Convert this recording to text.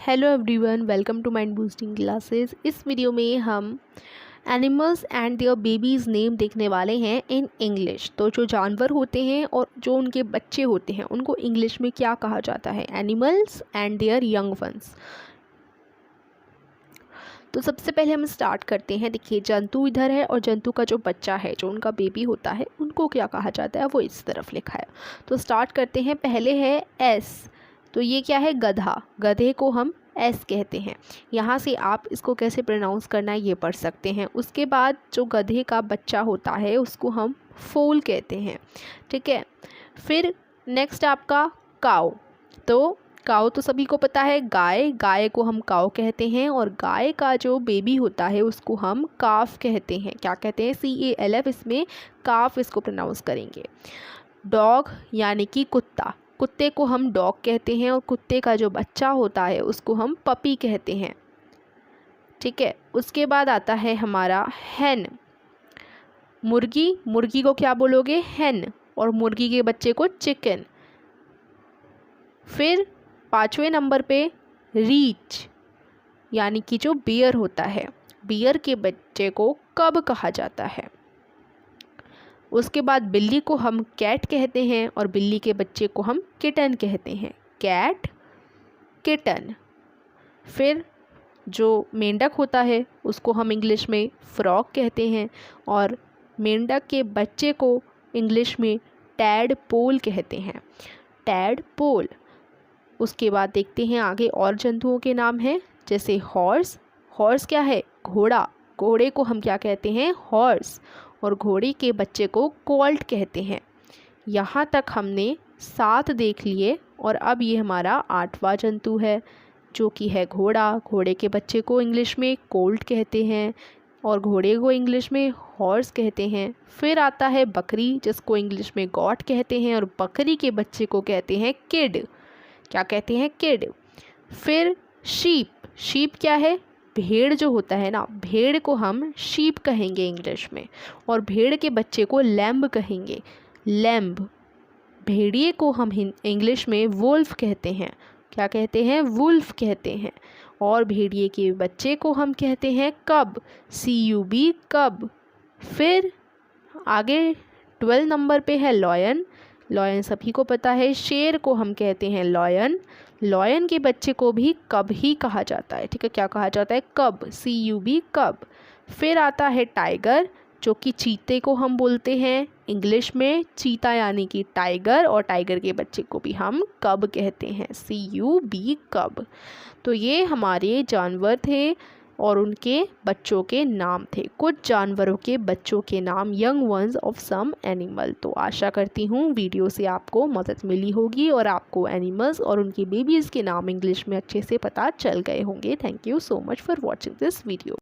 Hello everyone, welcome to mind boosting classes. इस video में हम animals and their babies name देखने वाले हैं इन इंग्लिश। तो जो जानवर होते हैं और जो उनके बच्चे होते हैं उनको इंग्लिश में क्या कहा जाता है, animals and there young ones. तो सबसे पहले हम स्टार्ट करते हैं। देखिए, जंतु इधर है और जंतु का जो बच्चा है, जो उनका बेबी होता है, उनको क्या कहा जाता है वो इस तरफ लिखा है। तो स्टार्ट करते हैं। पहले है एस। तो ये क्या है, गधा। गधे को हम एस कहते हैं। यहाँ से आप इसको कैसे प्रोनाउंस करना है ये पढ़ सकते हैं। उसके बाद जो गधे का बच्चा होता है उसको हम फोल कहते हैं, ठीक है। फिर नेक्स्ट आपका काऊ। तो काऊ तो सभी को पता है, गाय। गाय को हम काऊ कहते हैं और गाय का जो बेबी होता है उसको हम काफ कहते हैं। क्या कहते हैं, CALF, इसमें काफ इसको प्रोनाउंस करेंगे। डॉग यानी कि कुत्ता। कुत्ते को हम डॉग कहते हैं और कुत्ते का जो बच्चा होता है उसको हम पपी कहते हैं, ठीक है। उसके बाद आता है हमारा हैन। मुर्गी। मुर्गी को क्या बोलोगे, हैन, और मुर्गी के बच्चे को चिकन। फिर 5वें नंबर पे रीच, यानी कि जो बियर होता है, बियर के बच्चे को कब कहा जाता है। उसके बाद बिल्ली को हम कैट कहते हैं और बिल्ली के बच्चे को हम किटन कहते हैं, कैट, किटन। फिर जो मेंढक होता है उसको हम इंग्लिश में फ्रॉग कहते हैं और मेंढक के बच्चे को इंग्लिश में टैडपोल कहते हैं, टैडपोल। उसके बाद देखते हैं आगे और जंतुओं के नाम हैं, जैसे हॉर्स। हॉर्स क्या है, घोड़ा। घोड़े को हम क्या कहते हैं, हॉर्स, और घोड़े के बच्चे को कोल्ट कहते हैं। यहाँ तक हमने 7 देख लिए और अब ये हमारा 8वां जंतु है जो कि है घोड़ा। घोड़े के बच्चे को इंग्लिश में कोल्ट कहते हैं और घोड़े को इंग्लिश में हॉर्स कहते हैं। फिर आता है बकरी, जिसको इंग्लिश में गॉट कहते हैं और बकरी के बच्चे को कहते हैं किड। क्या कहते हैं, किड। फिर शीप। शीप क्या है, भेड़ जो होता है ना, भेड़ को हम शीप कहेंगे इंग्लिश में और भेड़ के बच्चे को लैम्ब कहेंगे, लैम्ब। भेड़िए को हम इंग्लिश में वुल्फ कहते हैं। क्या कहते हैं, वुल्फ कहते हैं। और भेड़िए के बच्चे को हम कहते हैं कब, CUB, कब। फिर आगे 12 नंबर पे है लॉयन। लॉयन सभी को पता है। शेर को हम कहते हैं लॉयन। लॉयन के बच्चे को भी कब ही कहा जाता है, ठीक है। क्या कहा जाता है, कब, CUB, कब। फिर आता है टाइगर, जो कि चीते को हम बोलते हैं इंग्लिश में चीता, यानी कि टाइगर, और टाइगर के बच्चे को भी हम कब कहते हैं, CUB, कब। तो ये हमारे जानवर थे और उनके बच्चों के नाम थे, कुछ जानवरों के बच्चों के नाम, young ones of some animal. तो आशा करती हूँ वीडियो से आपको मदद मिली होगी और आपको एनिमल्स और उनके बेबीज़ के नाम इंग्लिश में अच्छे से पता चल गए होंगे। Thank you so much for watching this video.